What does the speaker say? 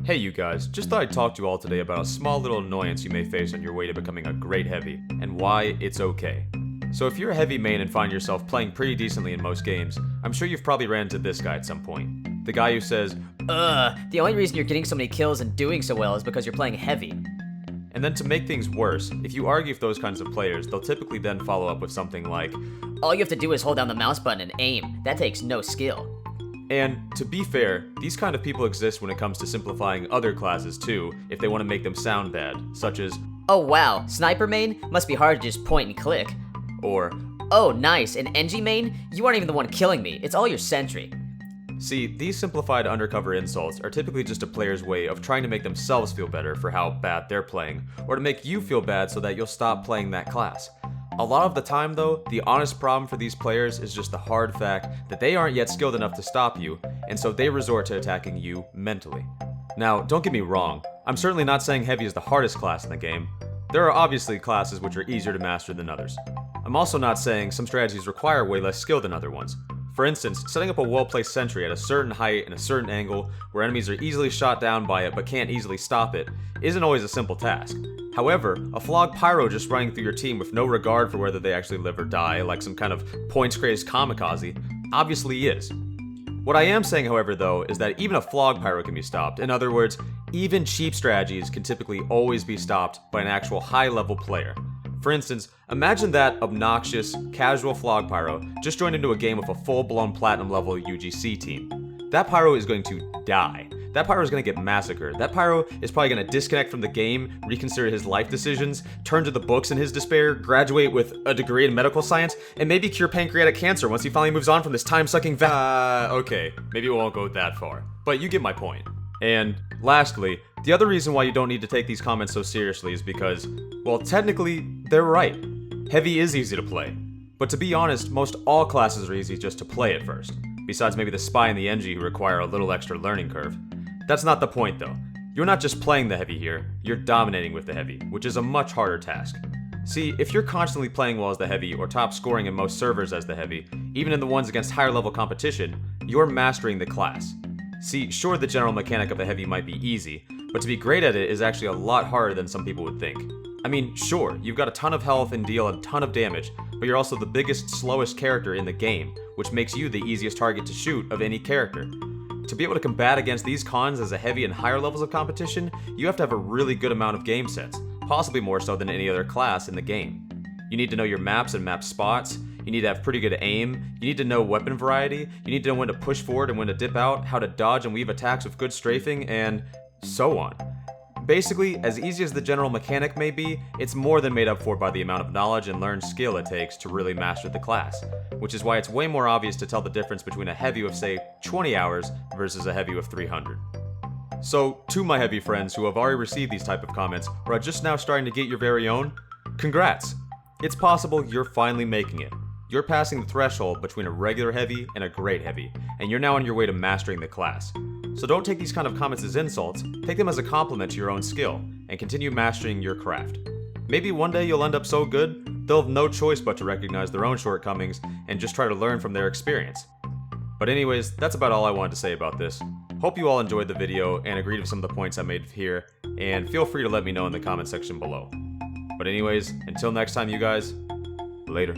Hey you guys, just thought I'd talk to you all today about a small little annoyance you may face on your way to becoming a great heavy, and why it's okay. So if you're a heavy main and find yourself playing pretty decently in most games, I'm sure you've probably ran into this guy at some point. The guy who says, The only reason you're getting so many kills and doing so well is because you're playing heavy. And then to make things worse, if you argue with those kinds of players, they'll typically then follow up with something like, All you have to do is hold down the mouse button and aim. That takes no skill. and to be fair, these kind of people exist when it comes to simplifying other classes too, if they want to make them sound bad, such as, Oh wow, sniper main? Must be hard to just point and click. or, Oh nice, an NG main? You aren't even the one killing me, it's all your sentry. see, these simplified undercover insults are typically just a player's way of trying to make themselves feel better for how bad they're playing, or to make you feel bad so that you'll stop playing that class. A lot of the time though, the honest problem for these players is just the hard fact that they aren't yet skilled enough to stop you, and so they resort to attacking you mentally. Now, don't get me wrong, I'm certainly not saying heavy is the hardest class in the game. There are obviously classes which are easier to master than others. I'm also not saying some strategies require way less skill than other ones. For instance, setting up a well-placed sentry at a certain height and a certain angle where enemies are easily shot down by it but can't easily stop it isn't always a simple task. However, a flog pyro just running through your team with no regard for whether they actually live or die, like some kind of points-crazed kamikaze, obviously is. What I am saying, however, though, is that even a flog pyro can be stopped. In other words, even cheap strategies can typically always be stopped by an actual high-level player. For instance, imagine that obnoxious, casual flog pyro just joined into a game with a full-blown platinum-level UGC team. That pyro is going to die. That pyro is going to get massacred. That pyro is probably going to disconnect from the game, reconsider his life decisions, turn to the books in his despair, graduate with a degree in medical science, and maybe cure pancreatic cancer once he finally moves on from this time-sucking okay, maybe it won't go that far. But you get my point. And lastly, the other reason why you don't need to take these comments so seriously is because, well, technically, they're right. Heavy is easy to play. But to be honest, most all classes are easy just to play at first. Besides maybe the spy and the NG who require a little extra learning curve. That's not the point though. You're not just playing the heavy here, you're dominating with the heavy, which is a much harder task. See, if you're constantly playing well as the heavy or top scoring in most servers as the heavy, even in the ones against higher level competition, you're mastering the class. See, sure, the general mechanic of the heavy might be easy, but to be great at it is actually a lot harder than some people would think. I mean, sure, you've got a ton of health and deal a ton of damage, but you're also the biggest, slowest character in the game, which makes you the easiest target to shoot of any character. To be able to combat against these cons as a heavy and higher levels of competition, you have to have a really good amount of game sense, possibly more so than any other class in the game. You need to know your maps and map spots, you need to have pretty good aim, you need to know weapon variety, you need to know when to push forward and when to dip out, how to dodge and weave attacks with good strafing, and so on. Basically, as easy as the general mechanic may be, it's more than made up for by the amount of knowledge and learned skill it takes to really master the class, which is why it's way more obvious to tell the difference between a heavy with, say, 20 hours versus a heavy with 300. So, to my heavy friends who have already received these type of comments or are just now starting to get your very own, congrats! It's possible you're finally making it. You're passing the threshold between a regular heavy and a great heavy, and you're now on your way to mastering the class. So don't take these kind of comments as insults, take them as a compliment to your own skill, and continue mastering your craft. Maybe one day you'll end up so good, they'll have no choice but to recognize their own shortcomings and just try to learn from their experience. But anyways, that's about all I wanted to say about this. Hope you all enjoyed the video and agreed with some of the points I made here, and feel free to let me know in the comment section below. But anyways, until next time you guys, later.